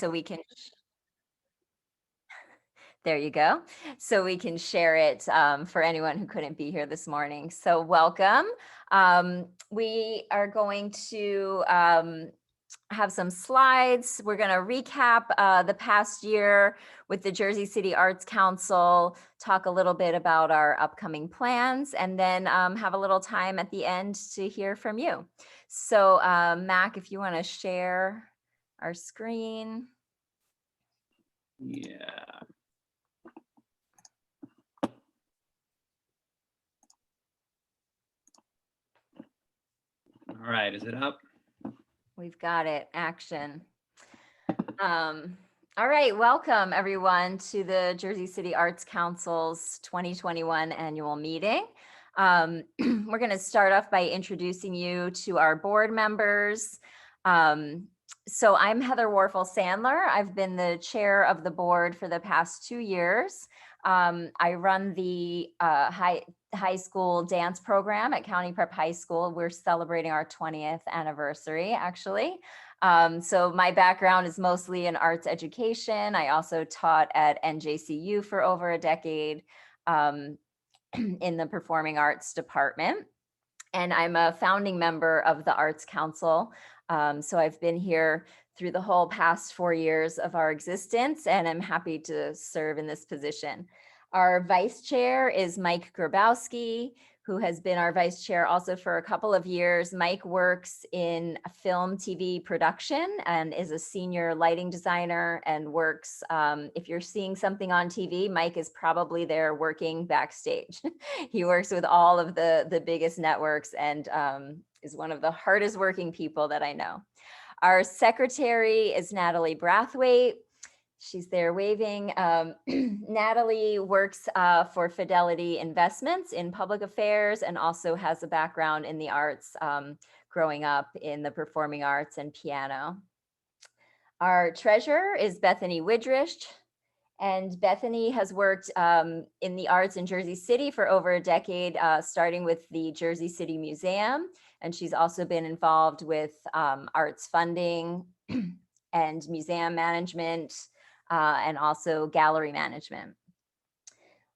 so we can, there you go. So we can share it for anyone who couldn't be here this morning. So welcome. We are going to have some slides. We're going to recap the past year with the Jersey City Arts Council, talk a little bit about our upcoming plans, and then have a little time at the end to hear from you. So Mac, if you want to share our screen. Yeah. All right, is it up? We've got it, action. All right, welcome everyone to the Jersey City Arts Council's 2021 annual meeting. We're going to start off by introducing you to our board members. So I'm Heather Warfel Sandler. I've been the chair of the board for the past 2 years. I run the high school dance program at County Prep High School. We're celebrating our 20th anniversary, actually. So my background is mostly in arts education. I also taught at NJCU for over a decade in the performing arts department. And I'm a founding member of the Arts Council. So I've been here through the whole past 4 years of our existence, and I'm happy to serve in this position. Our vice chair is Mike Grabowski, who has been our vice chair also for a couple of years. Mike works in film, TV production and is a senior lighting designer and works, if you're seeing something on TV, Mike is probably there working backstage. He works with all of the biggest networks and is one of the hardest working people that I know. Our secretary is Natalie Brathwaite. She's there waving. Natalie works for Fidelity Investments in public affairs and also has a background in the arts, growing up in the performing arts and piano. Our treasurer is Bethany Widrich. And Bethany has worked in the arts in Jersey City for over a decade, starting with the Jersey City Museum. And she's also been involved with arts funding and museum management, and also gallery management.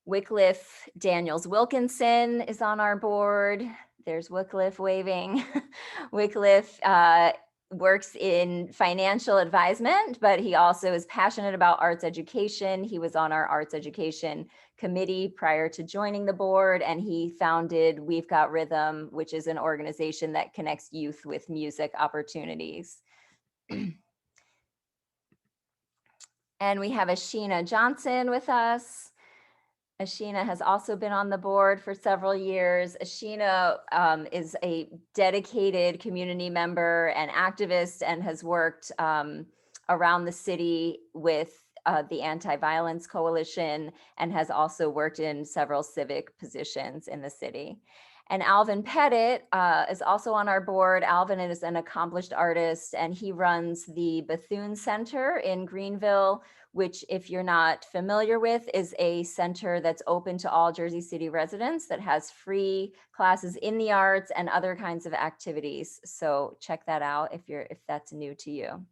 Wycliffe Daniels Wilkinson is on our board. There's Wycliffe waving. Wycliffe works in financial advisement, but he also is passionate about arts education. He was on our arts education committee prior to joining the board, and he founded We've Got Rhythm, which is an organization that connects youth with music opportunities. And we have Ashina Johnson with us. Ashina has also been on the board for several years. Ashina is a dedicated community member and activist and has worked around the city with the Anti-Violence Coalition and has also worked in several civic positions in the city. And Alvin Pettit is also on our board. Alvin is an accomplished artist and he runs the Bethune Center in Greenville, which, if you're not familiar with, is a center that's open to all Jersey City residents that has free classes in the arts and other kinds of activities. So check that out if that's new to you.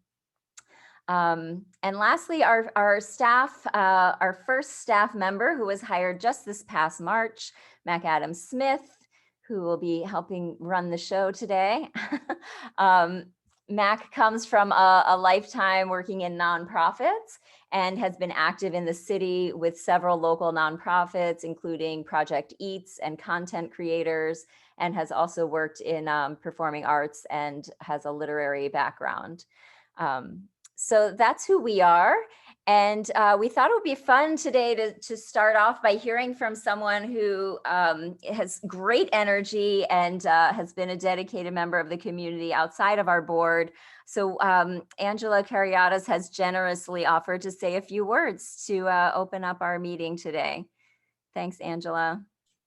And lastly, our staff, our first staff member who was hired just this past March, Mac Adams Smith, who will be helping run the show today. Mac comes from a lifetime working in nonprofits and has been active in the city with several local nonprofits, including Project Eats and content creators, and has also worked in performing arts and has a literary background. So that's who we are. And we thought it would be fun today to start off by hearing from someone who has great energy and has been a dedicated member of the community outside of our board. So Angela Karyatas has generously offered to say a few words to open up our meeting today. Thanks, Angela.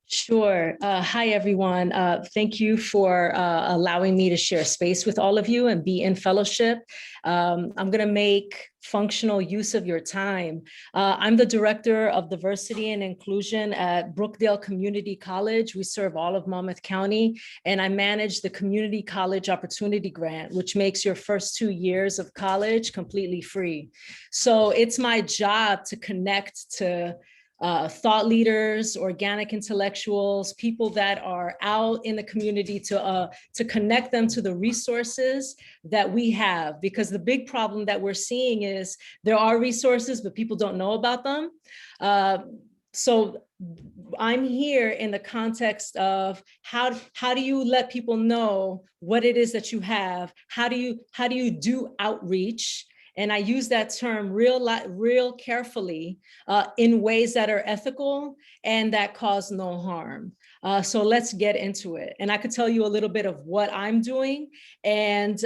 Sure. Hi, everyone. Thank you for allowing me to share space with all of you and be in fellowship. I'm going to make functional use of your time. I'm the Director of Diversity and Inclusion at Brookdale Community College. We serve all of Monmouth County, and I manage the Community College Opportunity Grant, which makes your first 2 years of college completely free. So it's my job to connect to thought leaders, organic intellectuals, people that are out in the community to connect them to the resources that we have. Because the big problem that we're seeing is there are resources, but people don't know about them. So I'm here in the context of how do you let people know what it is that you have? How do you do outreach? And I use that term real carefully in ways that are ethical and that cause no harm. So let's get into it. And I could tell you a little bit of what I'm doing, and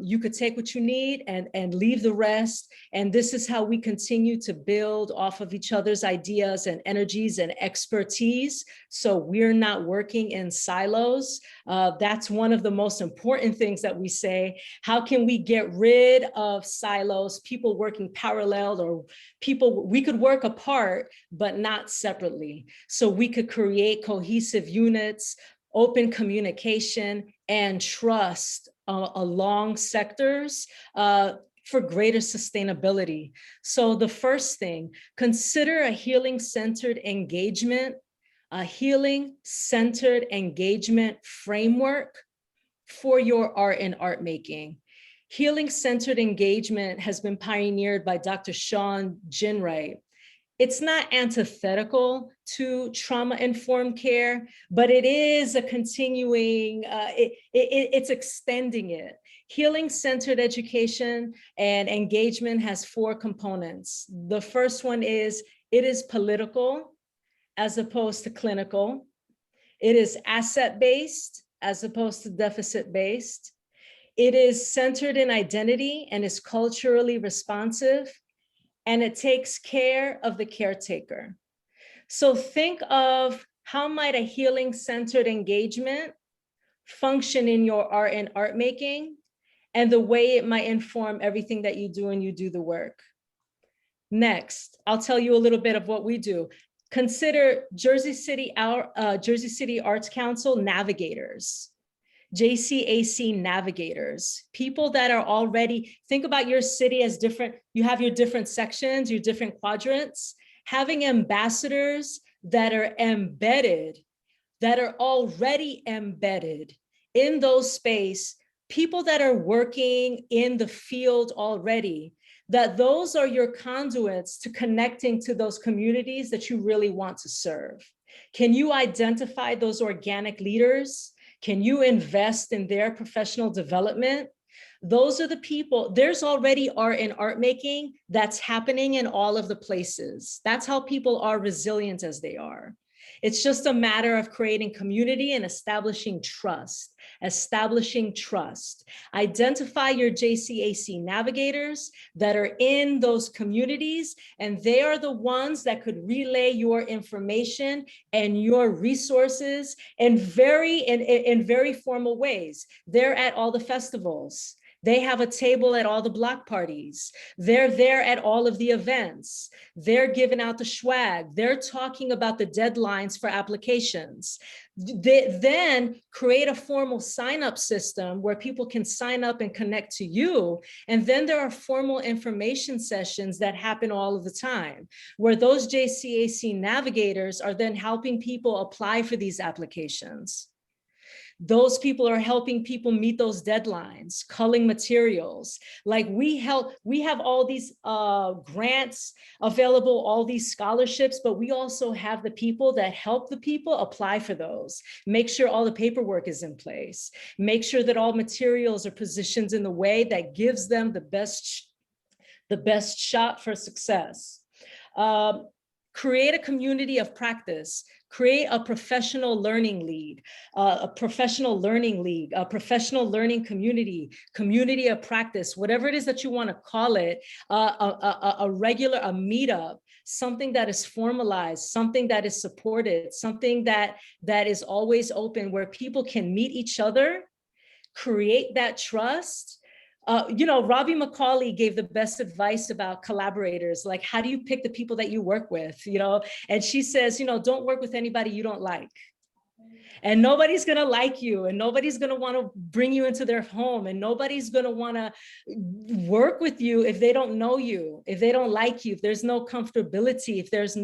you could take what you need and leave the rest. And this is how we continue to build off of each other's ideas and energies and expertise. So we're not working in silos. That's one of the most important things that we say. How can we get rid of silos, people working parallel, or people, we could work apart, but not separately. So we could create cohesive units, open communication, and trust along sectors for greater sustainability. So the first thing, consider a healing-centered engagement, a healing-centered engagement framework for your art and art making. Healing-centered engagement has been pioneered by Dr. Sean Ginwright. It's not antithetical to trauma-informed care, but it is a continuing, it's extending it. Healing-centered education and engagement has 4 components. The first one is, it is political as opposed to clinical. It is asset-based as opposed to deficit-based. It is centered in identity and is culturally responsive, and it takes care of the caretaker. So think of how might a healing-centered engagement function in your art and art making, and the way it might inform everything that you do when you do the work. Next, I'll tell you a little bit of what we do. Consider Jersey City Arts Council navigators. JCAC navigators, people that are already, think about your city as different, you have your different sections, your different quadrants, having ambassadors that are embedded, that are already embedded in those space, people that are working in the field already, that those are your conduits to connecting to those communities that you really want to serve. Can you identify those organic leaders? Can you invest in their professional development? Those are the people, there's already art and art making that's happening in all of the places. That's how people are resilient as they are. It's just a matter of creating community and establishing trust. Identify your JCAC navigators that are in those communities, and they are the ones that could relay your information and your resources in very formal ways. They're at all the festivals. They have a table at all the block parties. They're there at all of the events. They're giving out the swag. They're talking about the deadlines for applications. They then create a formal sign-up system where people can sign up and connect to you. And then there are formal information sessions that happen all of the time, where those JCAC navigators are then helping people apply for these applications. Those people are helping people meet those deadlines, culling materials. Like we have all these grants available, all these scholarships, but we also have the people that help the people apply for those. Make sure all the paperwork is in place. Make sure that all materials are positioned in the way that gives them the best shot for success. create a community of practice, create a professional learning league, a professional learning league, a professional learning community, community of practice, whatever it is that you want to call it, a meetup, something that is formalized, something that is supported, something that is always open, where people can meet each other, create that trust. Robbie McCauley gave the best advice about collaborators. Like, how do you pick the people that you work with? And she says, don't work with anybody you don't like. And nobody's going to like you, and nobody's going to want to bring you into their home, and nobody's going to want to work with you if they don't know you, if they don't like you, if there's no comfortability, if there's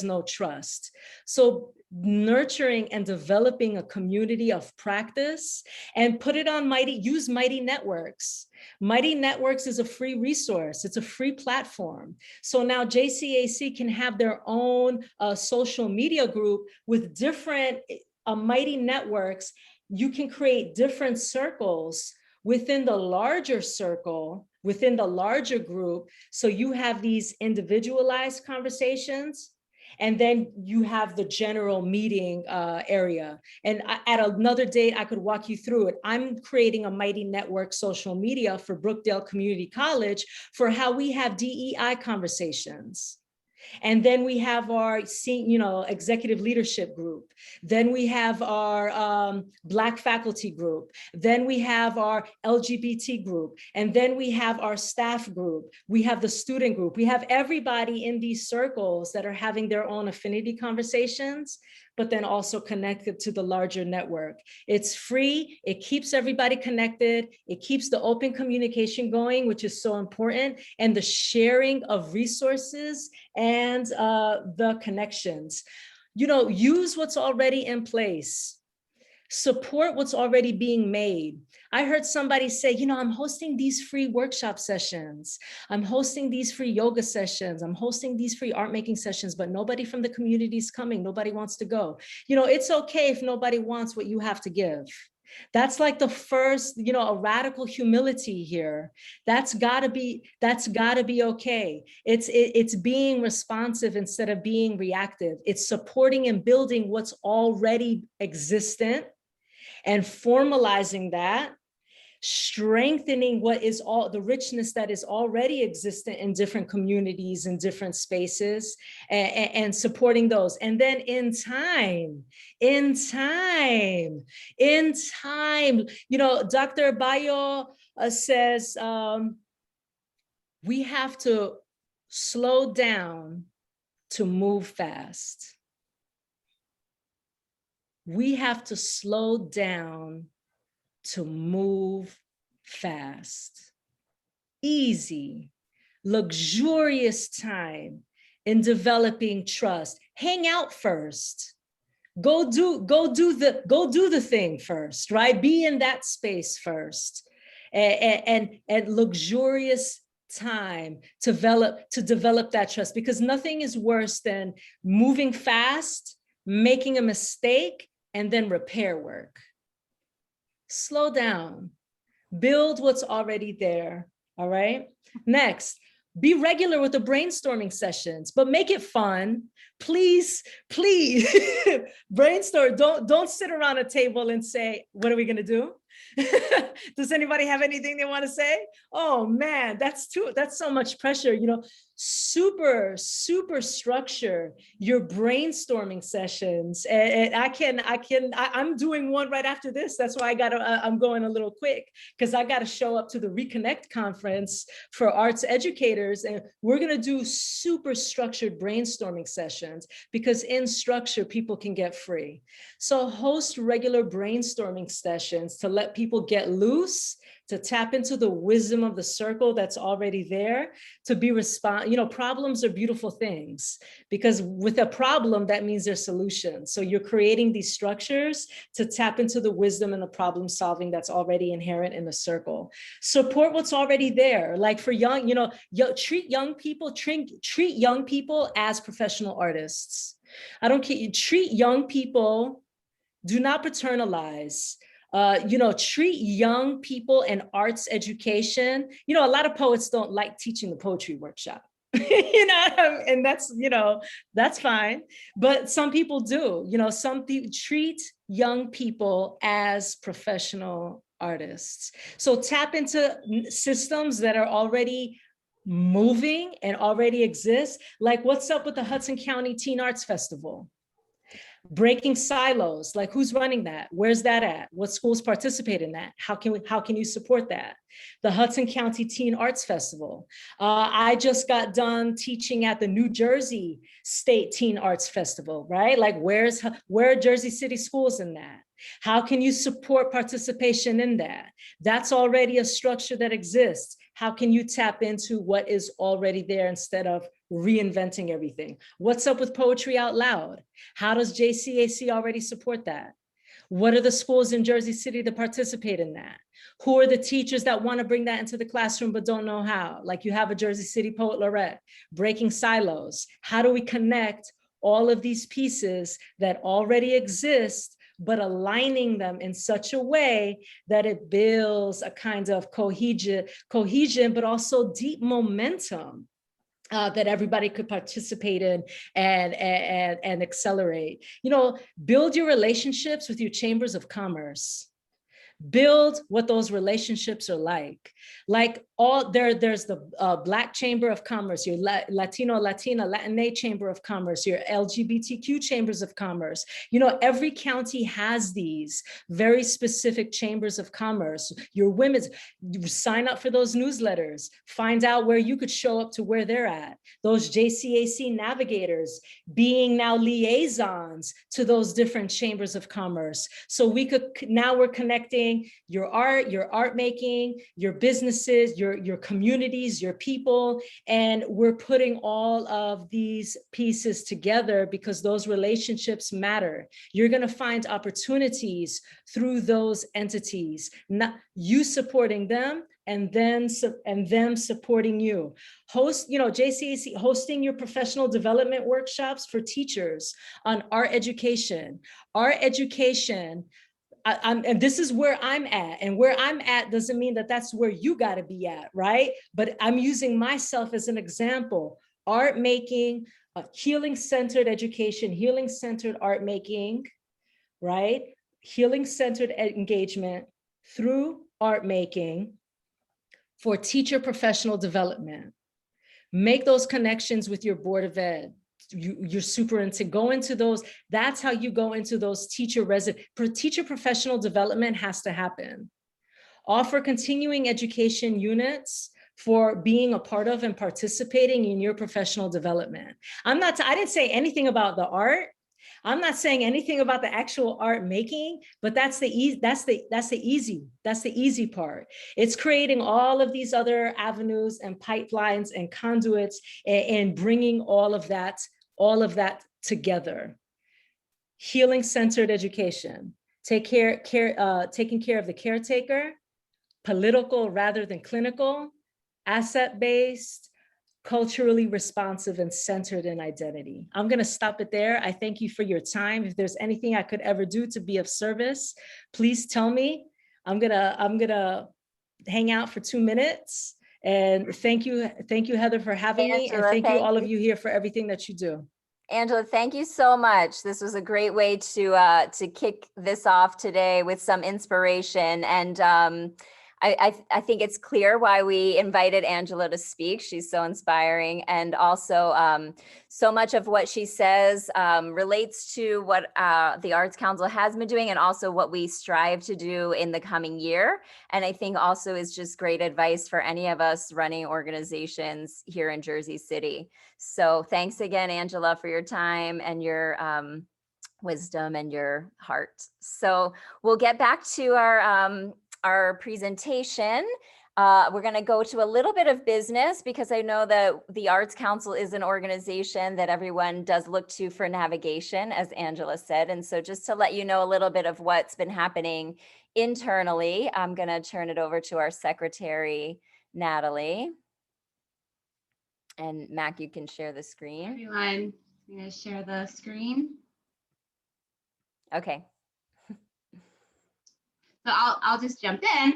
no trust. So nurturing and developing a community of practice, and put it on use Mighty Networks. Mighty Networks is a free resource. It's a free platform. So now JCAC can have their own social media group with different Mighty Networks. You can create different circles within the larger circle, within the larger group. So you have these individualized conversations, and then you have the general meeting area. And at another date, I could walk you through it. I'm creating a Mighty Network social media for Brookdale Community College for how we have DEI conversations. And then we have our executive leadership group. Then we have our Black faculty group. Then we have our LGBT group. And then we have our staff group. We have the student group. We have everybody in these circles that are having their own affinity conversations, but then also connected to the larger network. It's free. It keeps everybody connected. It keeps the open communication going, which is so important, and the sharing of resources and the connections. Use what's already in place. Support what's already being made. I heard somebody say, I'm hosting these free workshop sessions. I'm hosting these free yoga sessions. I'm hosting these free art making sessions, but nobody from the community is coming. Nobody wants to go. It's okay if nobody wants what you have to give. That's like the first, a radical humility here. That's gotta be okay. It's being responsive instead of being reactive. It's supporting and building what's already existent and formalizing that, strengthening what is all the richness that is already existent in different communities and different spaces, and supporting those. And then in time, Dr. Bayo says we have to slow down to move fast. We have to slow down to move fast. Easy, luxurious time in developing trust. Hang out first. Go do the thing first, right? Be in that space first. And luxurious time to develop that trust, because nothing is worse than moving fast, making a mistake, and then repair work. Slow down, build what's already there, all right? Next, be regular with the brainstorming sessions, but make it fun. Please, brainstorm. Don't sit around a table and say, what are we gonna do? Does anybody have anything they want to say? Oh man, that's so much pressure. Super structure your brainstorming sessions. And I'm doing one right after this. That's why I'm going a little quick, because I got to show up to the Reconnect conference for arts educators. And we're going to do super structured brainstorming sessions, because in structure, people can get free. So host regular brainstorming sessions to let people get loose, to tap into the wisdom of the circle that's already there, to be problems are beautiful things, because with a problem, that means there's solutions. So you're creating these structures to tap into the wisdom and the problem solving that's already inherent in the circle. Support what's already there. Like for treat young people as professional artists. I don't care, treat young people, do not paternalize. Treat young people and arts education. A lot of poets don't like teaching the poetry workshop. And that's, that's fine. But some people do, some people treat young people as professional artists. So tap into systems that are already moving and already exist. Like, what's up with the Hudson County Teen Arts Festival? Breaking silos, like who's running that? Where's that at? What schools participate in that? How can you support that? The Hudson County Teen Arts Festival. I just got done teaching at the New Jersey State Teen Arts Festival, right? Like where are Jersey City schools in that? How can you support participation in that? That's already a structure that exists. How can you tap into what is already there instead of reinventing everything? What's up with Poetry Out Loud? How does JCAC already support that? What are the schools in Jersey City that participate in that? Who are the teachers that want to bring that into the classroom but don't know how? Like you have a Jersey City Poet Laureate, Breaking Silos. How do we connect all of these pieces that already exist, but aligning them in such a way that it builds a kind of cohesion, but also deep momentum that everybody could participate in and accelerate. Build your relationships with your chambers of commerce. Build what those relationships are like. There's the Black Chamber of Commerce, your Latino, Latina, Latinx Chamber of Commerce, your LGBTQ chambers of commerce. Every county has these very specific chambers of commerce. Your women's, sign up for those newsletters, find out where you could show up to where they're at. Those JCAC navigators being now liaisons to those different chambers of commerce. So we're connecting your art making, your businesses, your communities, your people, and we're putting all of these pieces together because those relationships matter. You're going to find opportunities through those entities, not you supporting them and them supporting you. JCAC hosting your professional development workshops for teachers on art education. And this is where I'm at, and where I'm at doesn't mean that that's where you got to be at, right? But I'm using myself as an example. Art making, healing-centered education, healing-centered art making, right? Healing-centered engagement through art making for teacher professional development. Make those connections with your Board of Ed. You're super into go into those. That's how you go into those teacher professional development has to happen. Offer continuing education units for being a part of and participating in your professional development. I didn't say anything about the art. I'm not saying anything about the actual art making, but that's the easy part. It's creating all of these other avenues and pipelines and conduits and bringing all of that together. Healing-centered education, taking care of the caretaker, political rather than clinical, asset-based, culturally responsive, and centered in identity. I'm going to stop it there. I thank you for your time. If there's anything I could ever do to be of service, please tell me. I'm gonna hang out for 2 minutes. And thank you, Heather, for having me. And thank you, all of you here, for everything that you do. Angela, thank you so much. This was a great way to kick this off today with some inspiration. And I think it's clear why we invited Angela to speak. She's so inspiring. And also so much of what she says relates to what the Arts Council has been doing and also what we strive to do in the coming year. And I think also is just great advice for any of us running organizations here in Jersey City. So thanks again, Angela, for your time and your wisdom and your heart. So we'll get back to our presentation. We're going to go to a little bit of business because I know that the Arts Council is an organization that everyone does look to for navigation, as Angela said. And so just to let you know a little bit of what's been happening internally, I'm going to turn it over to our secretary, Natalie. And Mac, you can share the screen. Everyone, I'm going to share the screen. Okay. So I'll just jump in.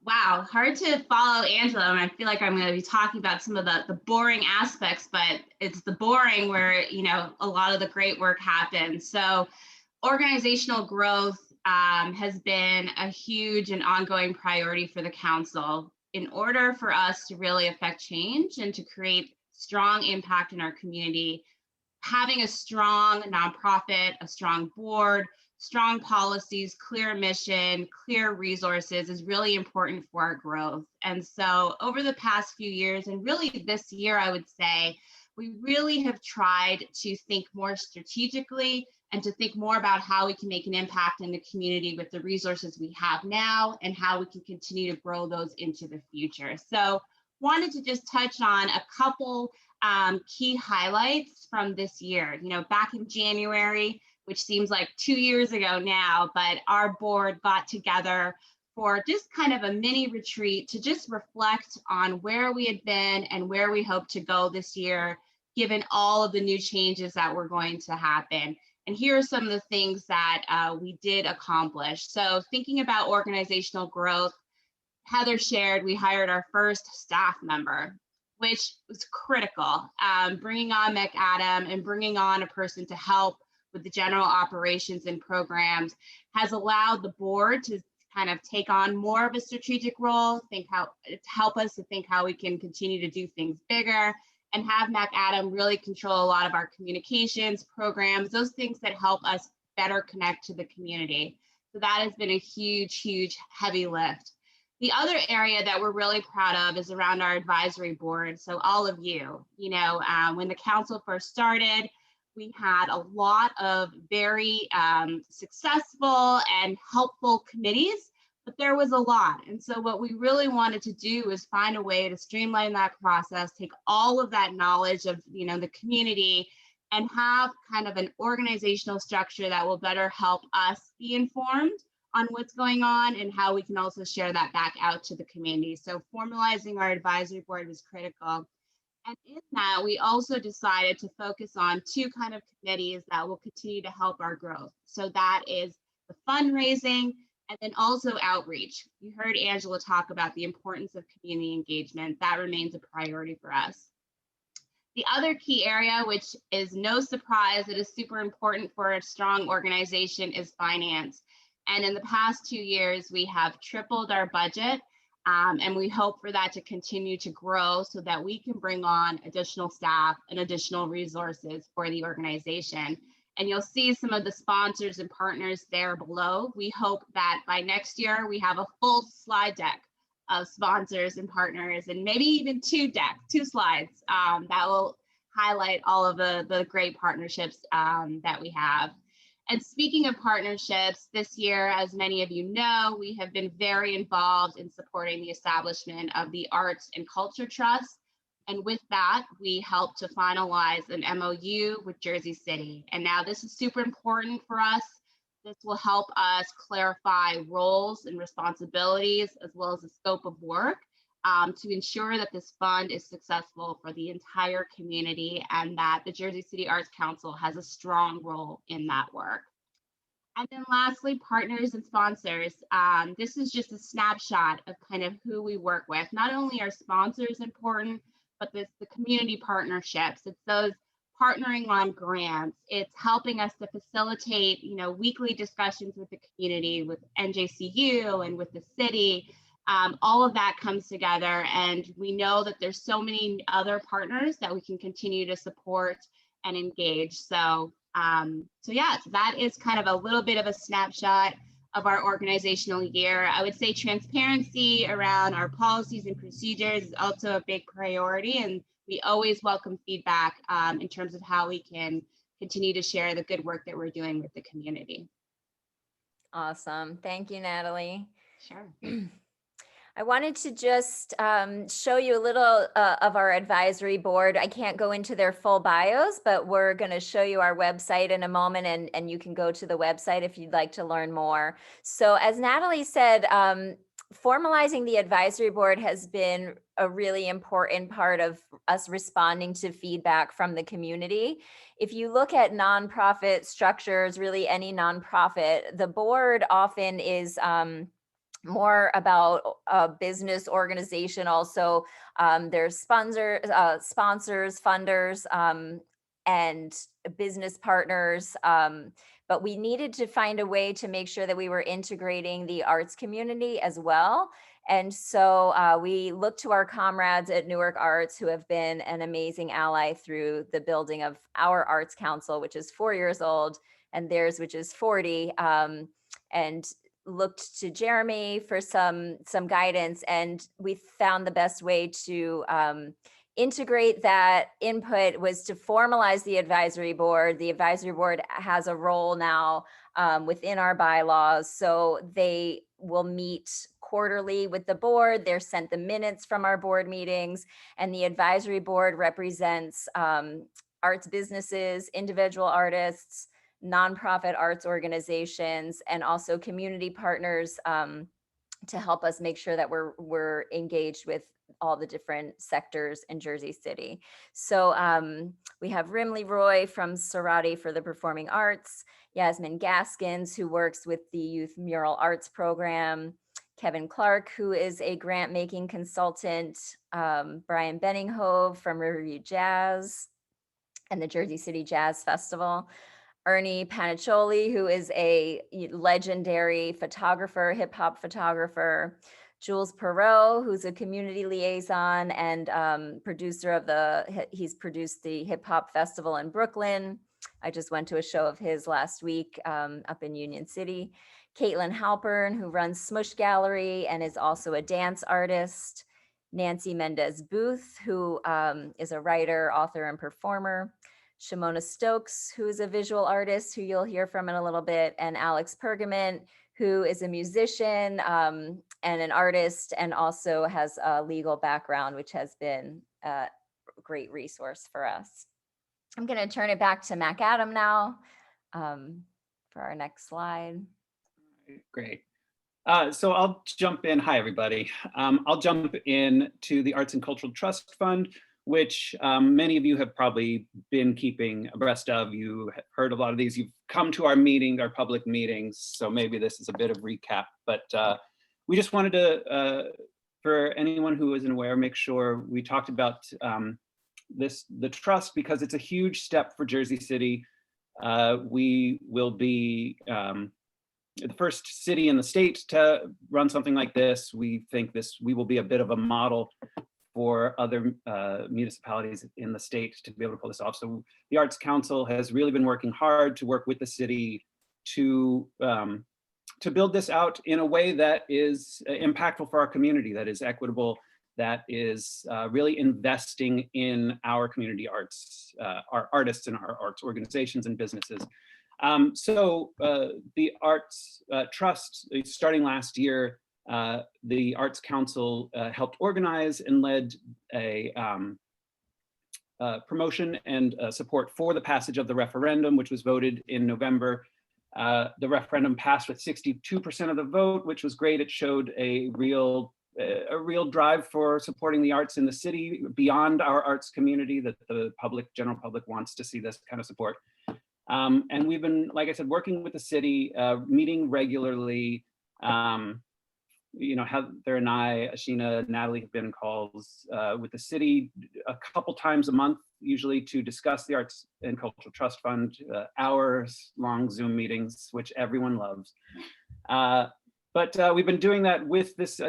Wow, hard to follow Angela. And I feel like I'm going to be talking about some of the boring aspects, but it's the boring where, a lot of the great work happens. So organizational growth has been a huge and ongoing priority for the council. In order for us to really affect change and to create strong impact in our community, having a strong nonprofit, a strong board, strong policies, clear mission, clear resources is really important for our growth. And so over the past few years, and really this year, I would say, we really have tried to think more strategically and to think more about how we can make an impact in the community with the resources we have now and how we can continue to grow those into the future. So wanted to just touch on a couple key highlights from this year. Back in January, which seems like 2 years ago now, but our board got together for just kind of a mini retreat to just reflect on where we had been and where we hope to go this year, given all of the new changes that were going to happen. And here are some of the things that we did accomplish. So thinking about organizational growth, Heather shared we hired our first staff member, which was critical. Bringing on McAdam and bringing on a person to help with the general operations and programs has allowed the board to kind of take on more of a strategic role, help us to think how we can continue to do things bigger, and have McAdam really control a lot of our communications, programs, those things that help us better connect to the community. So that has been a huge, huge, heavy lift. The other area that we're really proud of is around our advisory board. So all of you, when the council first started, we had a lot of very successful and helpful committees, but there was a lot. And so what we really wanted to do is find a way to streamline that process, take all of that knowledge of, the community and have kind of an organizational structure that will better help us be informed on what's going on and how we can also share that back out to the community. So formalizing our advisory board was critical. And in that, we also decided to focus on two kind of committees that will continue to help our growth. So that is the fundraising and then also outreach. You heard Angela talk about the importance of community engagement. That remains a priority for us. The other key area, which is no surprise, it is super important for a strong organization, is finance. And in the past 2 years, we have tripled our budget, and we hope for that to continue to grow so that we can bring on additional staff and additional resources for the organization. And you'll see some of the sponsors and partners there below. We hope that by next year, we have a full slide deck of sponsors and partners, and maybe even two slides that will highlight all of the great partnerships that we have. And speaking of partnerships, this year, as many of you know, we have been very involved in supporting the establishment of the Arts and Culture Trust. And with that, we helped to finalize an MOU with Jersey City. And now this is super important for us. This will help us clarify roles and responsibilities, as well as the scope of work, to ensure that this fund is successful for the entire community and that the Jersey City Arts Council has a strong role in that work. And then lastly, partners and sponsors. This is just a snapshot of kind of who we work with. Not only are sponsors important, but the community partnerships. It's those partnering on grants. It's helping us to facilitate, weekly discussions with the community, with NJCU and with the city. All of that comes together, and we know that there's so many other partners that we can continue to support and engage. So that is kind of a little bit of a snapshot of our organizational year. I would say transparency around our policies and procedures is also a big priority, and we always welcome feedback in terms of how we can continue to share the good work that we're doing with the community. Awesome. Thank you, Natalie. Sure. I wanted to just show you a little of our advisory board. I can't go into their full bios, but we're going to show you our website in a moment, and you can go to the website if you'd like to learn more. So as Natalie said, formalizing the advisory board has been a really important part of us responding to feedback from the community. If you look at nonprofit structures, really any nonprofit, the board often is more about a business organization. Also, there's sponsors, funders, and business partners. But we needed to find a way to make sure that we were integrating the arts community as well. And so we look to our comrades at Newark Arts, who have been an amazing ally through the building of our Arts Council, which is 4 years old, and theirs, which is 40. And looked to Jeremy for some guidance, and we found the best way to integrate that input was to formalize the advisory board. The advisory board has a role now within our bylaws, so they will meet quarterly with the board. They're sent the minutes from our board meetings, and the advisory board represents arts businesses, individual artists, nonprofit arts organizations, and also community partners to help us make sure that we're engaged with all the different sectors in Jersey City. So we have Rimley Roy from Sarati for the Performing Arts, Yasmin Gaskins, who works with the Youth Mural Arts Program, Kevin Clark, who is a grant making consultant, Brian Benninghove from Riverview Jazz and the Jersey City Jazz Festival, Ernie Paniccioli, who is a legendary photographer, hip hop photographer, Jules Perot, who's a community liaison and producer of he's produced the Hip Hop Festival in Brooklyn. I just went to a show of his last week up in Union City. Caitlin Halpern, who runs Smush Gallery and is also a dance artist. Nancy Mendez Booth, who is a writer, author, and performer. Shimona Stokes, who is a visual artist, who you'll hear from in a little bit, and Alex Pergament, who is a musician and an artist, and also has a legal background, which has been a great resource for us. I'm going to turn it back to Mac Adam now for our next slide. Great. So I'll jump in. Hi, everybody. I'll jump in to the Arts and Cultural Trust Fund, which many of you have probably been keeping abreast of. You have heard a lot of these. You've come to our meeting, our public meetings, so maybe this is a bit of recap. But we just wanted to, for anyone who isn't aware, make sure we talked about the trust, because it's a huge step for Jersey City. We will be the first city in the state to run something like this. We think we will be a bit of a model for other municipalities in the state to be able to pull this off. So the Arts Council has really been working hard to work with the city to build this out in a way that is impactful for our community, that is equitable, that is really investing in our community arts, our artists and our arts organizations and businesses. So the Arts Trust, starting last year, the Arts Council helped organize and led a promotion and support for the passage of the referendum, which was voted in November. The referendum passed with 62% of the vote, which was great. It showed a real drive for supporting the arts in the city beyond our arts community, that the general public wants to see this kind of support. And we've been, like I said, working with the city, meeting regularly. Heather and I, Ashina, Natalie have been in calls with the city a couple times a month, usually to discuss the Arts and Cultural Trust Fund, hours-long Zoom meetings, which everyone loves. But we've been doing that with this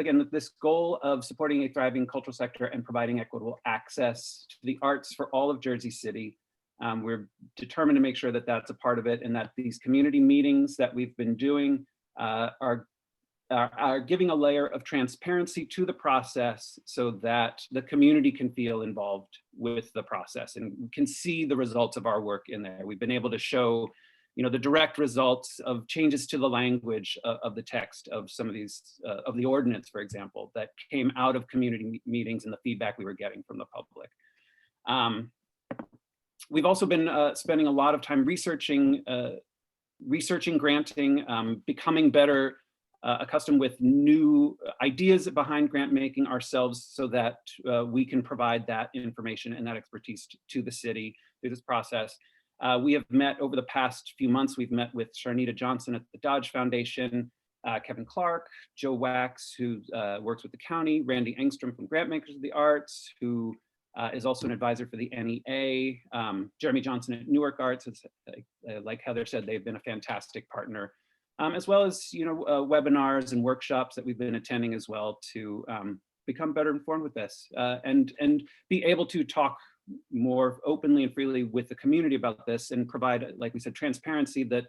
goal of supporting a thriving cultural sector and providing equitable access to the arts for all of Jersey City. We're determined to make sure that that's a part of it, and that these community meetings that we've been doing are giving a layer of transparency to the process so that the community can feel involved with the process and can see the results of our work in there. We've been able to show, the direct results of changes to the language of the text of some of these, of the ordinance, for example, that came out of community meetings and the feedback we were getting from the public. We've also been spending a lot of time researching granting, becoming better accustomed with new ideas behind grant making ourselves, so that we can provide that information and that expertise to the city through this process. We have met over the past few months. We've met with Sharnita Johnson at the Dodge Foundation Kevin Clark, Joe Wax, who works with the county, Randy Engstrom from Grantmakers of the Arts, who is also an advisor for the NEA, Jeremy Johnson at Newark Arts. It's, like Heather said, they've been a fantastic partner, as well as webinars and workshops that we've been attending as well to become better informed with this and be able to talk more openly and freely with the community about this and provide, like we said, transparency that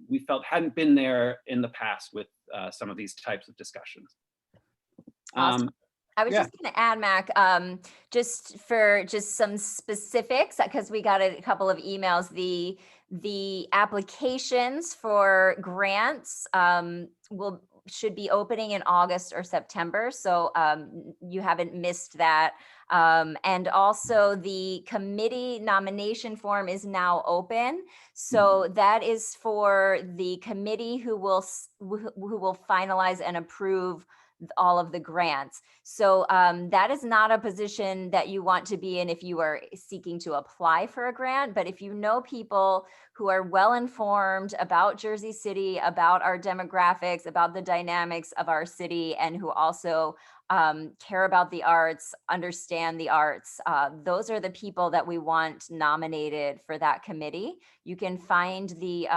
we felt hadn't been there in the past with some of these types of discussions. Awesome. I was yeah. just going to add, Mac, just for some specifics, because we got a couple of emails. The applications for grants should be opening in August or September, so you haven't missed that. And also the committee nomination form is now open. So that is for the committee who will finalize and approve all of the grants. So that is not a position that you want to be in if you are seeking to apply for a grant. But if you know people who are well informed about Jersey City, about our demographics, about the dynamics of our city, and who also care about the arts, understand the arts, those are the people that we want nominated for that committee. You can find the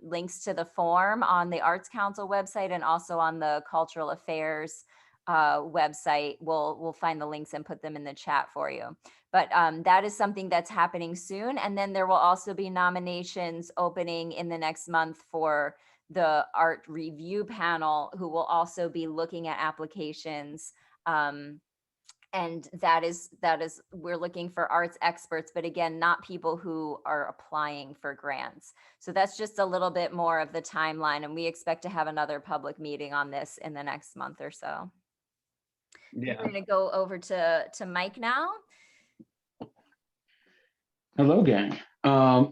links to the form on the Arts Council website and also on the Cultural Affairs website. We'll find the links and put them in the chat for you. But that is something that's happening soon. And then there will also be nominations opening in the next month for the art review panel, who will also be looking at applications. And that is we're looking for arts experts, but again, not people who are applying for grants. So that's just a little bit more of the timeline, and we expect to have another public meeting on this in the next month or so. Yeah. We're going to go over to Mike now. Hello, gang.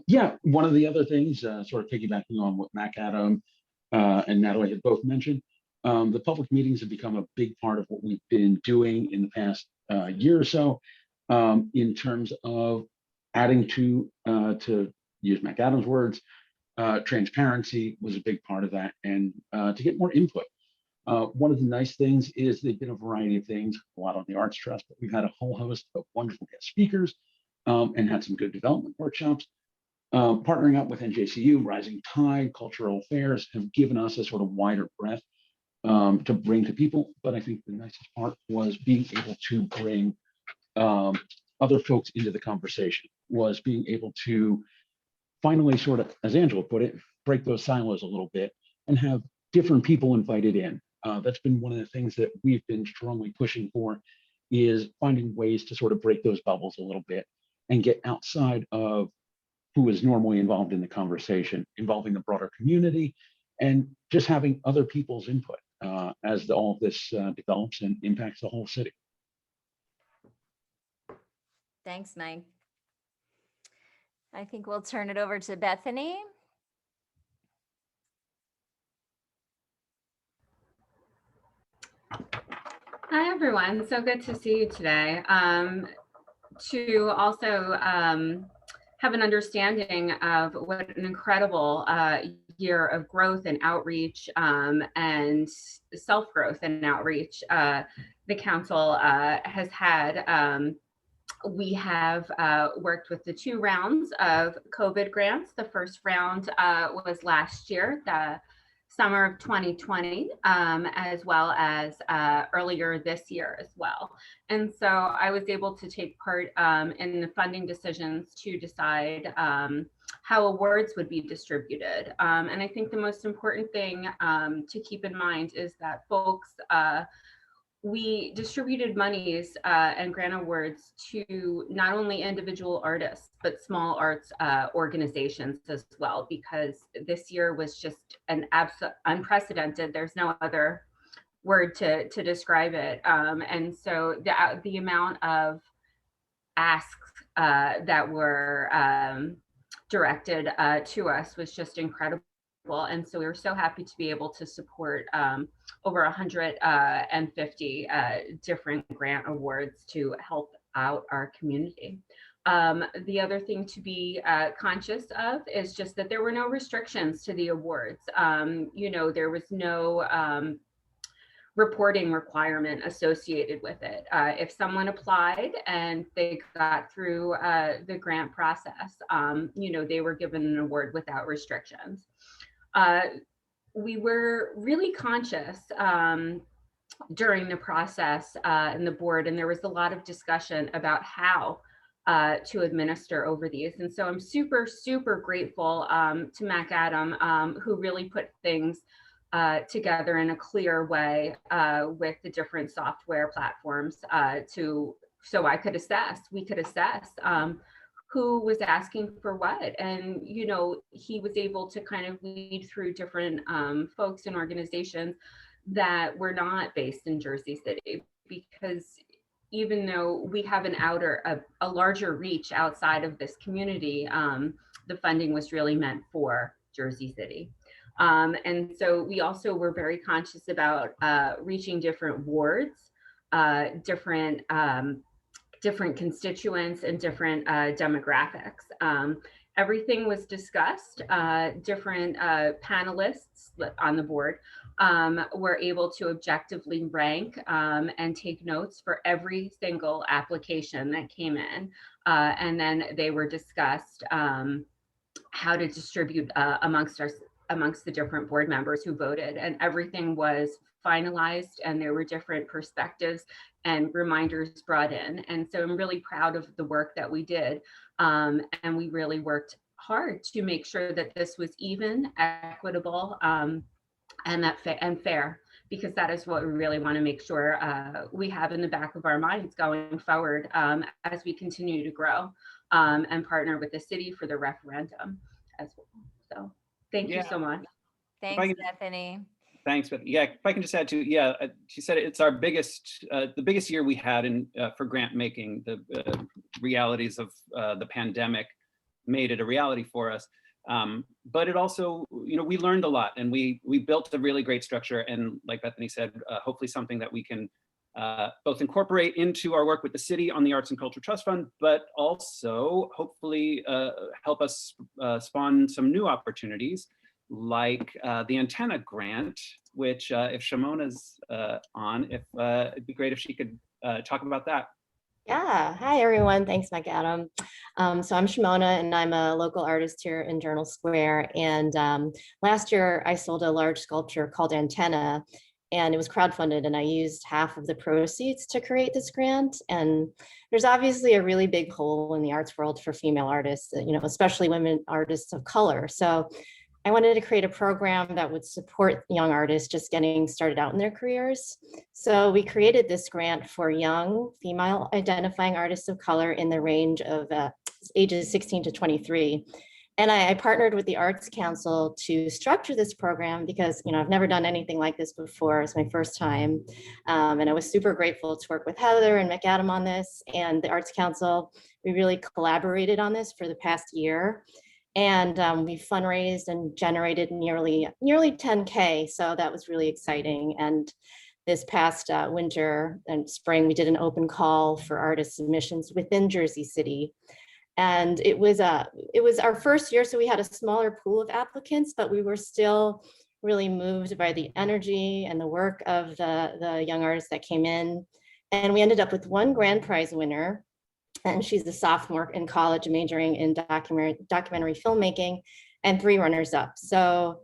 Yeah, one of the other things, sort of piggybacking on what Mac, Adam, and Natalie had both mentioned, the public meetings have become a big part of what we've been doing in the past year or so, in terms of adding to use Mac Adams' words, transparency was a big part of that, and to get more input. One of the nice things is they've been a variety of things, a lot on the Arts Trust, but we've had a whole host of wonderful guest speakers, and had some good development workshops. Partnering up with NJCU, Rising Tide, Cultural Affairs have given us a sort of wider breadth to bring to people. But I think the nicest part was being able to bring other folks into the conversation, was being able to finally sort of, as Angela put it, break those silos a little bit and have different people invited in. That's been one of the things that we've been strongly pushing for, is finding ways to sort of break those bubbles a little bit and get outside of who is normally involved in the conversation, involving the broader community, and just having other people's input as all of this develops and impacts the whole city. Thanks, Mike. I think we'll turn it over to Bethany. Hi, everyone. So good to see you today. To also have an understanding of what an incredible year of growth and outreach and self-growth and outreach the council has had. We have worked with the 2 rounds of COVID grants. The first round was last year, the summer of 2020, as well as earlier this year as well. And so I was able to take part in the funding decisions to decide how awards would be distributed. And I think the most important thing to keep in mind is that folks, we distributed monies and grant awards to not only individual artists, but small arts organizations as well, because this year was just an unprecedented, there's no other word to describe it. And so the amount of asks that were directed to us was just incredible. And so we were so happy to be able to support over 150 different grant awards to help out our community. The other thing to be conscious of is just that there were no restrictions to the awards. There was no reporting requirement associated with it. If someone applied and they got through the grant process, they were given an award without restrictions. We were really conscious during the process in the board, and there was a lot of discussion about how to administer over these. And so I'm super, super grateful to MacAdam, who really put things together in a clear way with the different software platforms so I could assess, we could assess who was asking for what. And, he was able to kind of lead through different folks and organizations that were not based in Jersey City, because even though we have a larger reach outside of this community, the funding was really meant for Jersey City. And so we also were very conscious about reaching different wards, different constituents and different demographics. Everything was discussed. Different panelists on the board were able to objectively rank and take notes for every single application that came in. And then they were discussed how to distribute amongst the different board members who voted, and everything was finalized, and there were different perspectives and reminders brought in. And so I'm really proud of the work that we did. And we really worked hard to make sure that this was even, equitable, and fair, because that is what we really want to make sure we have in the back of our minds going forward as we continue to grow and partner with the city for the referendum as well. So thank you so much. Thanks, Bethany. Thanks, Bethany. Yeah, if I can just add to, she said it's our biggest, the biggest year we had for grant making. The realities of the pandemic made it a reality for us. But it also, we learned a lot, and we built a really great structure. And like Bethany said, hopefully something that we can both incorporate into our work with the city on the Arts and Culture Trust Fund, but also hopefully help us spawn some new opportunities, like the antenna grant, which if Shimona's on, it'd be great if she could talk about that. Yeah, hi everyone. Thanks, MacAdam. So I'm Shimona, and I'm a local artist here in Journal Square. And last year I sold a large sculpture called Antenna, and it was crowdfunded, and I used half of the proceeds to create this grant. And there's obviously a really big hole in the arts world for female artists, especially women artists of color. So I wanted to create a program that would support young artists just getting started out in their careers. So we created this grant for young female identifying artists of color in the range of ages 16 to 23. And I partnered with the Arts Council to structure this program because, I've never done anything like this before. It's my first time. And I was super grateful to work with Heather and MacAdam on this, and the Arts Council. We really collaborated on this for the past year. And we fundraised and generated nearly 10K. So that was really exciting. And this past winter and spring, we did an open call for artist submissions within Jersey City. And it was our first year, so we had a smaller pool of applicants, but we were still really moved by the energy and the work of the young artists that came in. And we ended up with one grand prize winner, and she's a sophomore in college majoring in documentary filmmaking, and 3 runners-up. So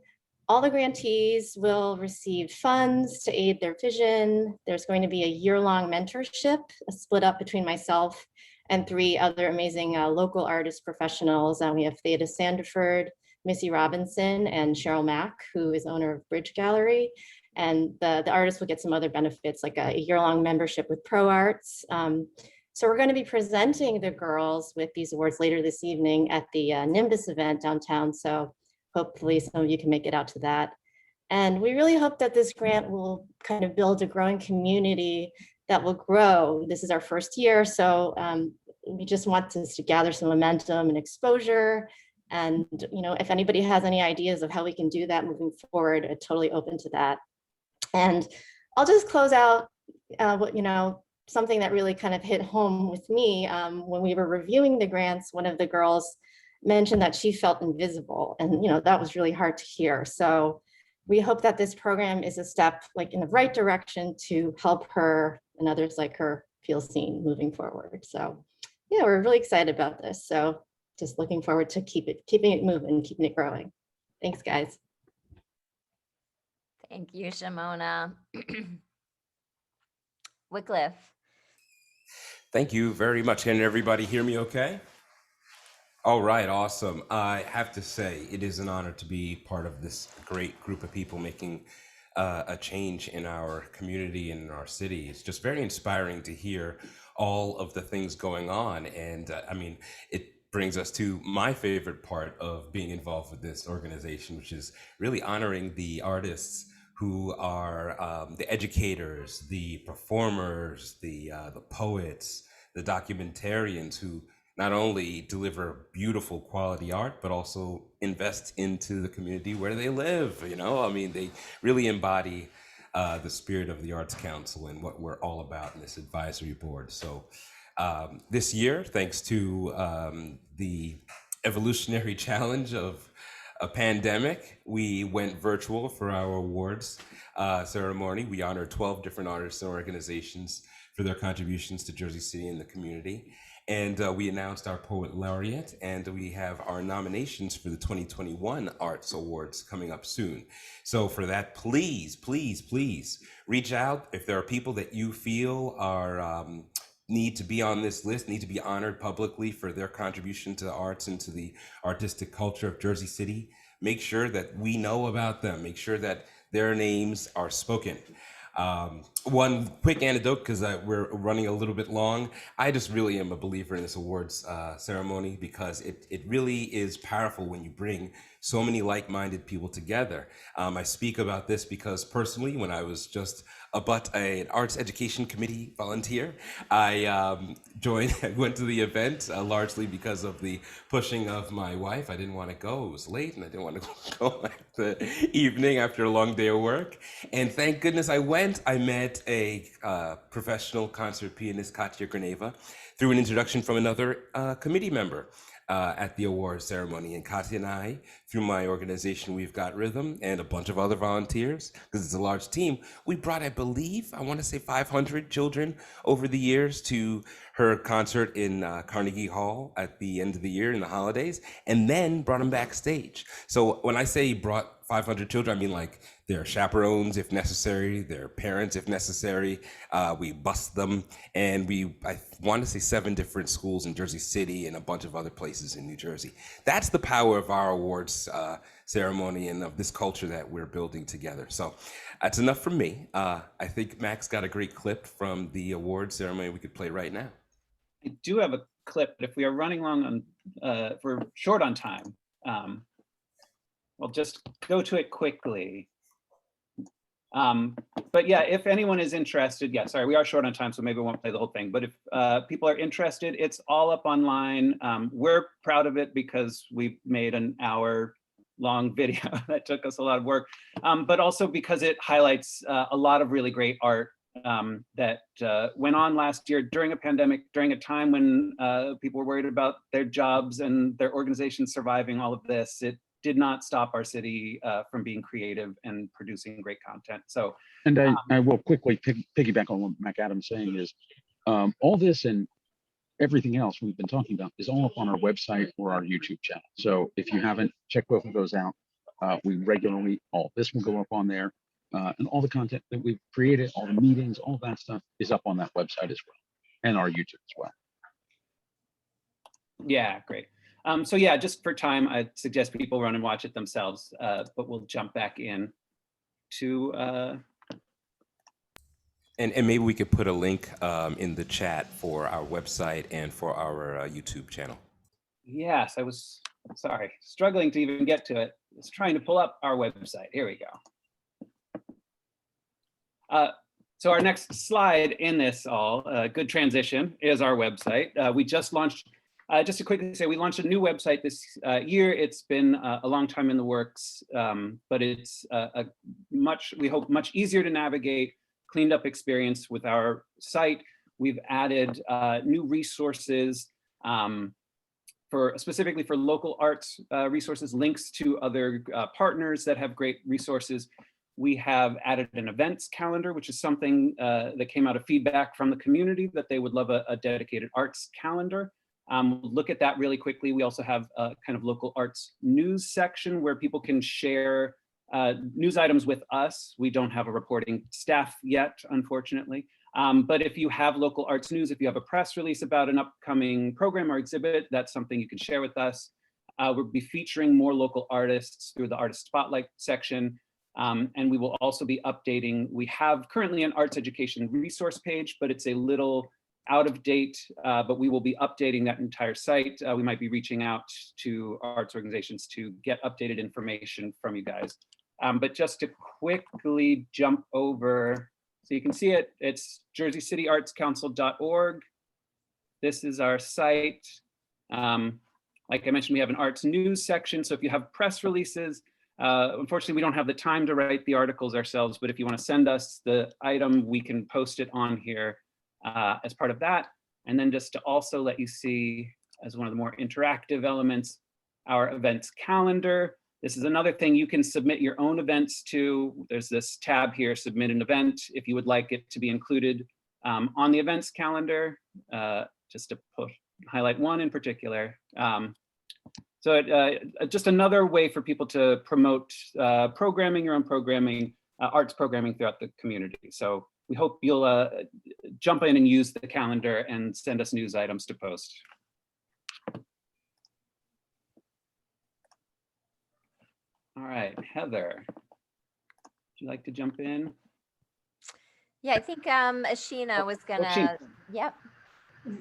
all the grantees will receive funds to aid their vision. There's going to be a year-long mentorship, split up between myself and 3 other amazing local artist professionals. We have Theda Sandiford, Missy Robinson, and Cheryl Mack, who is owner of Bridge Gallery. And the artists will get some other benefits, like a year-long membership with ProArts. So we're going to be presenting the girls with these awards later this evening at the Nimbus event downtown. So hopefully some of you can make it out to that. And we really hope that this grant will kind of build a growing community that will grow. This is our first year, so we just want this to gather some momentum and exposure. And if anybody has any ideas of how we can do that moving forward, I'm totally open to that. And I'll just close out something that really kind of hit home with me. When we were reviewing the grants, one of the girls mentioned that she felt invisible, and that was really hard to hear. So we hope that this program is a step like in the right direction to help her and others like her feel seen moving forward. So yeah, we're really excited about this. So just looking forward to keeping it moving, keeping it growing. Thanks, guys. Thank you, Shimona. Wycliffe. Thank you very much. Can everybody hear me okay? All right, awesome. I have to say, it is an honor to be part of this great group of people making a change in our community and in our city. It's just very inspiring to hear all of the things going on. And I mean, it brings us to my favorite part of being involved with this organization, which is really honoring the artists who are the educators, the performers, the poets, the documentarians who not only deliver beautiful quality art, but also invest into the community where they live. I mean, they really embody the spirit of the Arts Council and what we're all about in this advisory board. So this year, thanks to the evolutionary challenge of a pandemic, we went virtual for our awards ceremony. We honored 12 different artists and organizations for their contributions to Jersey City and the community. And we announced our poet laureate, and we have our nominations for the 2021 Arts Awards coming up soon. So for that, please, please, please reach out. If there are people that you feel are need to be on this list, need to be honored publicly for their contribution to the arts and to the artistic culture of Jersey City, make sure that we know about them, make sure that their names are spoken. One quick anecdote, because we're running a little bit long. I just really am a believer in this awards ceremony, because it really is powerful when you bring so many like-minded people together. I speak about this because personally, when I was just an arts education committee volunteer, I went to the event largely because of the pushing of my wife. I didn't want to go, it was late, and I didn't want to go at the evening after a long day of work. And thank goodness I went. I met a professional concert pianist, Katya Graneva, through an introduction from another committee member at the awards ceremony. And Katya and I, through my organization, We've Got Rhythm, and a bunch of other volunteers, because it's a large team, we brought, I believe, I want to say 500 children over the years to her concert in Carnegie Hall at the end of the year in the holidays, and then brought them backstage. So when I say brought 500 children, I mean like their chaperones if necessary, their parents if necessary. We bussed them, and I want to say 7 different schools in Jersey City and a bunch of other places in New Jersey. That's the power of our awards ceremony and of this culture that we're building together. So that's enough from me. I think Max got a great clip from the awards ceremony we could play right now. I do have a clip, but if we are running long on, if we're short on time, we'll just go to it quickly. But yeah, if anyone is interested, yeah, sorry, we are short on time, so maybe I won't play the whole thing. But if people are interested, it's all up online. We're proud of it because we made an hour-long video that took us a lot of work, but also because it highlights a lot of really great art that went on last year during a pandemic, during a time when people were worried about their jobs and their organizations surviving all of this. It did not stop our city from being creative and producing great content. So, and I will quickly piggyback on what McAdam's saying is all this and everything else we've been talking about is all up on our website or our YouTube channel. So if you haven't, check both of those out. We regularly, all this will go up on there, and all the content that we've created, all the meetings, all that stuff is up on that website as well, and our YouTube as well. yeah, great. So yeah, just for time, I suggest people run and watch it themselves, but we'll jump back in to... And maybe we could put a link in the chat for our website and for our YouTube channel. Yes, I was, sorry, struggling to even get to it. I was trying to pull up our website. Here we go. So our next slide in this all, good transition, is our website. We just launched, just to quickly say, we launched a new website this year. It's been a long time in the works, but it's we hope, much easier to navigate, cleaned up experience with our site. we've added new resources specifically for local arts resources, links to other partners that have great resources. We have added an events calendar, which is something that came out of feedback from the community that they would love a dedicated arts calendar. We'll look at that really quickly. We also have a kind of local arts news section where people can share news items with us. We don't have a reporting staff yet, unfortunately. But if you have local arts news, if you have a press release about an upcoming program or exhibit, that's something you can share with us. We'll be featuring more local artists through the Artist Spotlight section. And we will also be updating. We have currently an arts education resource page, but it's a little out of date, but we will be updating that entire site. We might be reaching out to arts organizations to get updated information from you guys. But just to quickly jump over, so you can see it, it's jerseycityartscouncil.org. This is our site. Like I mentioned, we have an arts news section. So if you have press releases, unfortunately, we don't have the time to write the articles ourselves, but if you want to send us the item, we can post it on here as part of that. And then just to also let you see, as one of the more interactive elements, our events calendar. This is another thing you can submit your own events to. There's this tab here, submit an event, if you would like it to be included on the events calendar, just to highlight one in particular. So just another way for people to promote programming, your own programming, arts programming throughout the community. So we hope you'll jump in and use the calendar and send us news items to post. All right, Heather, would you like to jump in? Yeah, I think Ashina was gonna, Ashina. yep.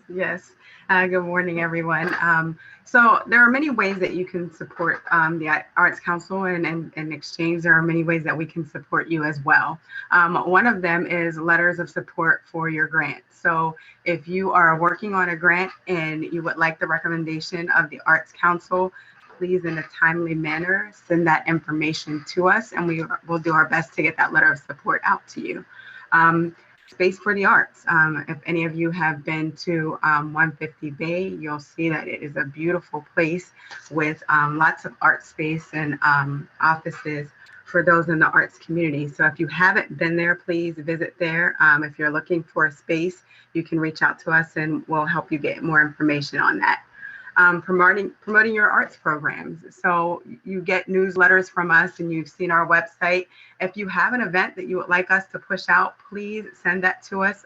Yes. Good morning, everyone. So there are many ways that you can support the Arts Council, and in exchange, there are many ways that we can support you as well. One of them is letters of support for your grant. So if you are working on a grant and you would like the recommendation of the Arts Council, please, in a timely manner, send that information to us, and we will do our best to get that letter of support out to you. Space for the Arts. If any of you have been to 150 Bay, you'll see that it is a beautiful place with lots of art space and offices for those in the arts community. So if you haven't been there, please visit there. If you're looking for a space, you can reach out to us and we'll help you get more information on that. Promoting your arts programs. So you get newsletters from us and you've seen our website. If you have an event that you would like us to push out, please send that to us.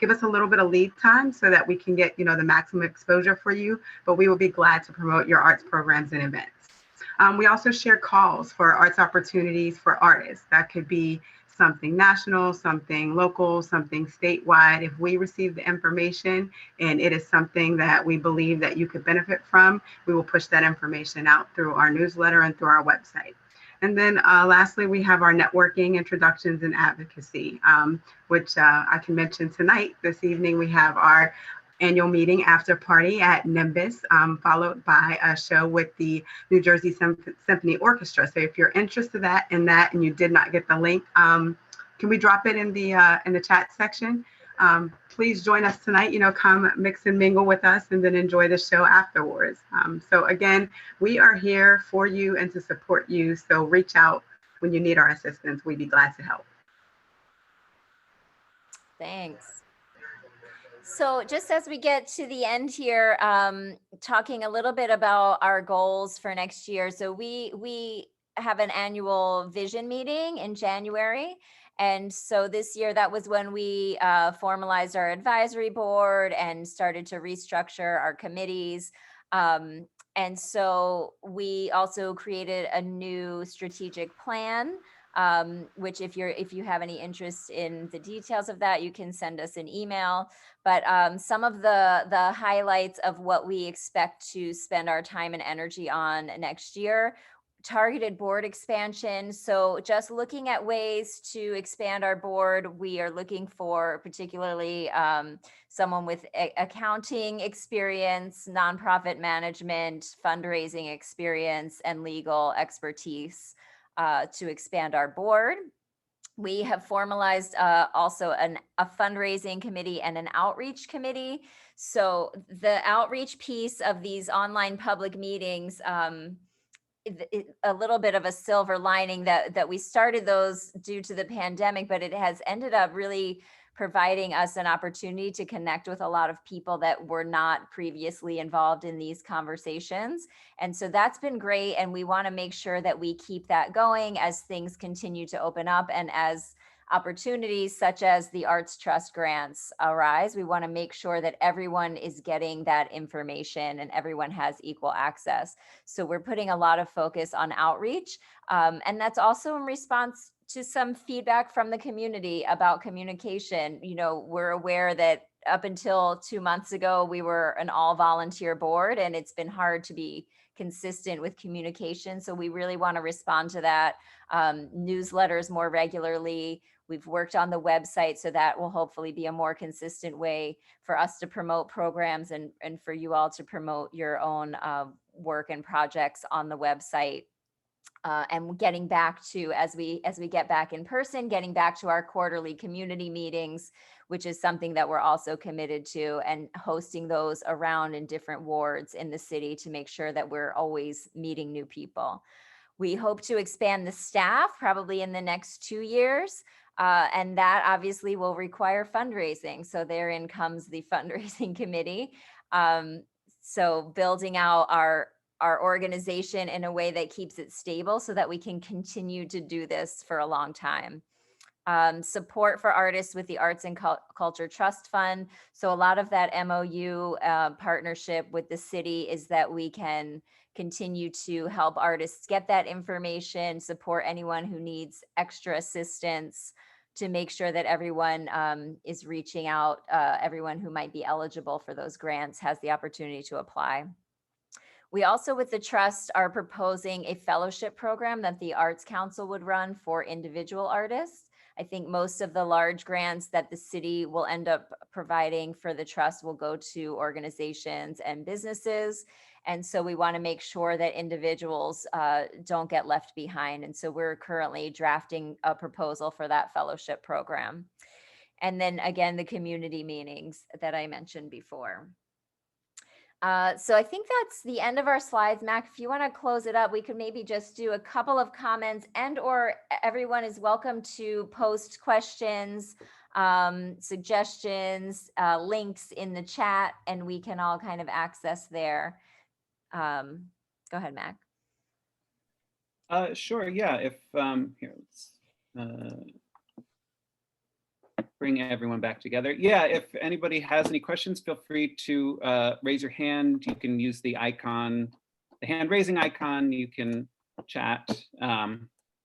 Give us a little bit of lead time so that we can get, the maximum exposure for you, but we will be glad to promote your arts programs and events. We also share calls for arts opportunities for artists. That could be something national, something local, something statewide. If we receive the information and it is something that we believe that you could benefit from, we will push that information out through our newsletter and through our website. And then lastly, we have our networking, introductions, and advocacy, which I can mention tonight. This evening, we have our annual meeting after party at Nimbus, followed by a show with the New Jersey Symphony Orchestra. So if you're interested in that and you did not get the link, can we drop it in the chat section? Please join us tonight, come mix and mingle with us and then enjoy the show afterwards. So again, we are here for you and to support you. So reach out when you need our assistance. We'd be glad to help. Thanks. So just as we get to the end here, talking a little bit about our goals for next year. So we have an annual vision meeting in January. And so this year, that was when we formalized our advisory board and started to restructure our committees. And so we also created a new strategic plan, which if you have any interest in the details of that, you can send us an email. But some of the highlights of what we expect to spend our time and energy on next year: targeted board expansion. So just looking at ways to expand our board, we are looking for particularly someone with accounting experience, nonprofit management, fundraising experience, and legal expertise to expand our board. We have formalized also a fundraising committee and an outreach committee. So the outreach piece of these online public meetings, a little bit of a silver lining that we started those due to the pandemic, but it has ended up really providing us an opportunity to connect with a lot of people that were not previously involved in these conversations. And so that's been great. And we want to make sure that we keep that going as things continue to open up and as opportunities such as the Arts Trust grants arise. We want to make sure that everyone is getting that information and everyone has equal access. So we're putting a lot of focus on outreach. And that's also in response to some feedback from the community about communication. You know, we're aware that up until 2 months ago, we were an all volunteer board, and it's been hard to be consistent with communication. So we really want to respond to that. Newsletters more regularly. We've worked on the website, so that will hopefully be a more consistent way for us to promote programs and for you all to promote your own work and projects on the website. And getting back to, as we get back in person, getting back to our quarterly community meetings, which is something that we're also committed to, and hosting those around in different wards in the city to make sure that we're always meeting new people. We hope to expand the staff probably in the next 2 years. And that obviously will require fundraising. So therein comes the fundraising committee. So building out our organization in a way that keeps it stable so that we can continue to do this for a long time. Support for artists with the Arts and Culture Trust Fund. So a lot of that MOU partnership with the city is that we can continue to help artists get that information, support anyone who needs extra assistance to make sure that everyone is reaching out, everyone who might be eligible for those grants has the opportunity to apply. We also, with the trust, are proposing a fellowship program that the Arts Council would run for individual artists. I think most of the large grants that the city will end up providing for the trust will go to organizations and businesses. And so we want to make sure that individuals don't get left behind. And so we're currently drafting a proposal for that fellowship program. And then again, the community meetings that I mentioned before. So I think that's the end of our slides. Mac, if you want to close it up, we could maybe just do a couple of comments, and or everyone is welcome to post questions, suggestions, links in the chat, and we can all kind of access there. Go ahead, Mac. Sure, yeah, if, here, let's bring everyone back together. Yeah, if anybody has any questions, feel free to raise your hand. You can use the icon, the hand raising icon, you can chat.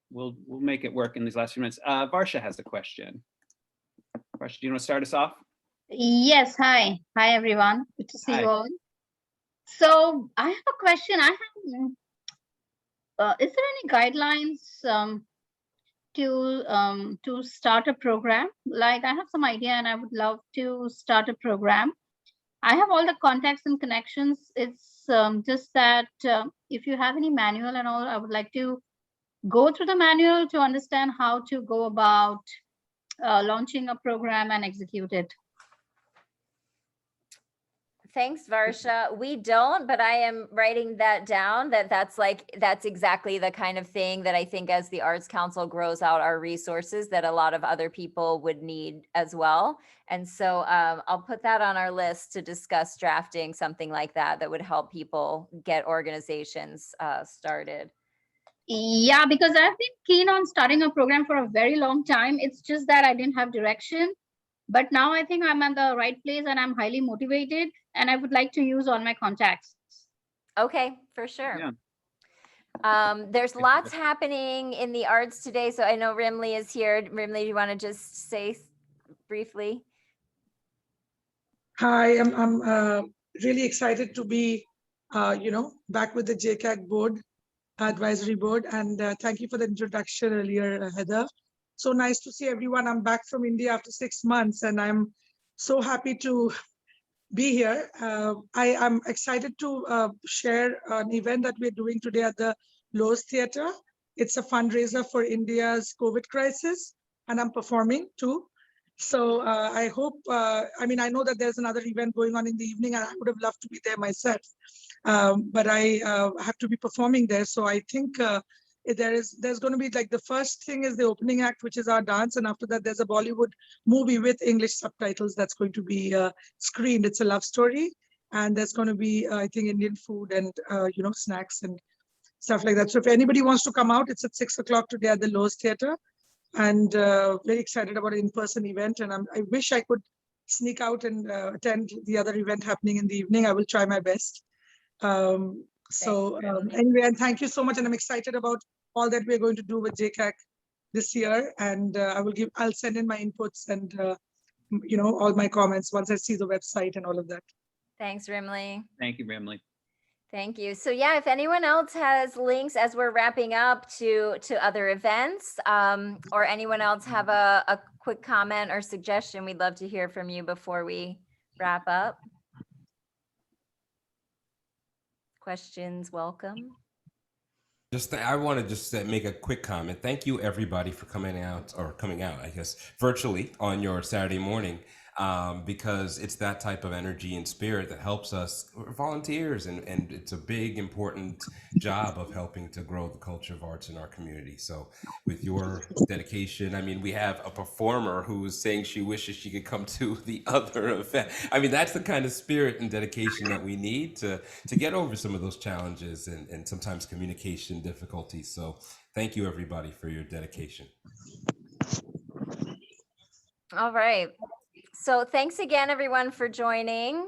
We'll make it work in these last few minutes. Varsha has a question. Varsha, do you want to start us off? Yes, hi. Hi, everyone. Good to see Hi. you all. So I have a question. Is there any guidelines to start a program? Like, I have some idea and I would love to start a program. I have all the contacts and connections. It's just that if you have any manual and all, I would like to go through the manual to understand how to go about launching a program and execute it. Thanks, Varsha. We don't, but I am writing that down, that's exactly the kind of thing that I think as the Arts Council grows out our resources that a lot of other people would need as well. And so I'll put that on our list to discuss drafting something like that would help people get organizations started. Yeah, because I've been keen on starting a program for a very long time. It's just that I didn't have direction. But now I think I'm at the right place and I'm highly motivated and I would like to use all my contacts. Okay, for sure. Yeah. There's lots happening in the arts today. So I know Rimli is here. Rimli, do you want to just say briefly? Hi, I'm really excited to be, back with the JCAC board, advisory board. And thank you for the introduction earlier, Heather. So nice to see everyone. I'm back from India after 6 months and I'm so happy to be here. I'm excited to share an event that we're doing today at the Lowe's Theatre. It's a fundraiser for India's COVID crisis. and I'm performing too. So I hope, I mean, I know that there's another event going on in the evening and I would have loved to be there myself. But I have to be performing there. So I think there's going to be like the first thing is the opening act, which is our dance. And after that, there's a Bollywood movie with English subtitles that's going to be screened. It's a love story. And there's going to be, I think, Indian food and, you know, snacks and stuff like that. So if anybody wants to come out, it's at 6 o'clock today at the Lowe's Theatre. And very excited about an in-person event. And I wish I could sneak out and attend the other event happening in the evening. I will try my best. Anyway, and thank you so much. And I'm excited about all that we're going to do with JCAC this year. And I'll send in my inputs and, you know, all my comments once I see the website and all of that. Thanks, Rimli. Thank you, Rimli. Thank you. So yeah, if anyone else has links as we're wrapping up to other events, or anyone else have a quick comment or suggestion, we'd love to hear from you before we wrap up. Questions, welcome. I want to just make a quick comment. Thank you everybody for coming out, I guess, virtually on your Saturday morning. Because it's that type of energy and spirit that helps us. We're volunteers, and it's a big, important job of helping to grow the culture of arts in our community. So with your dedication, I mean, we have a performer who is saying she wishes she could come to the other event. I mean, that's the kind of spirit and dedication that we need to get over some of those challenges and sometimes communication difficulties. So thank you everybody for your dedication. All right. So thanks again, everyone, for joining.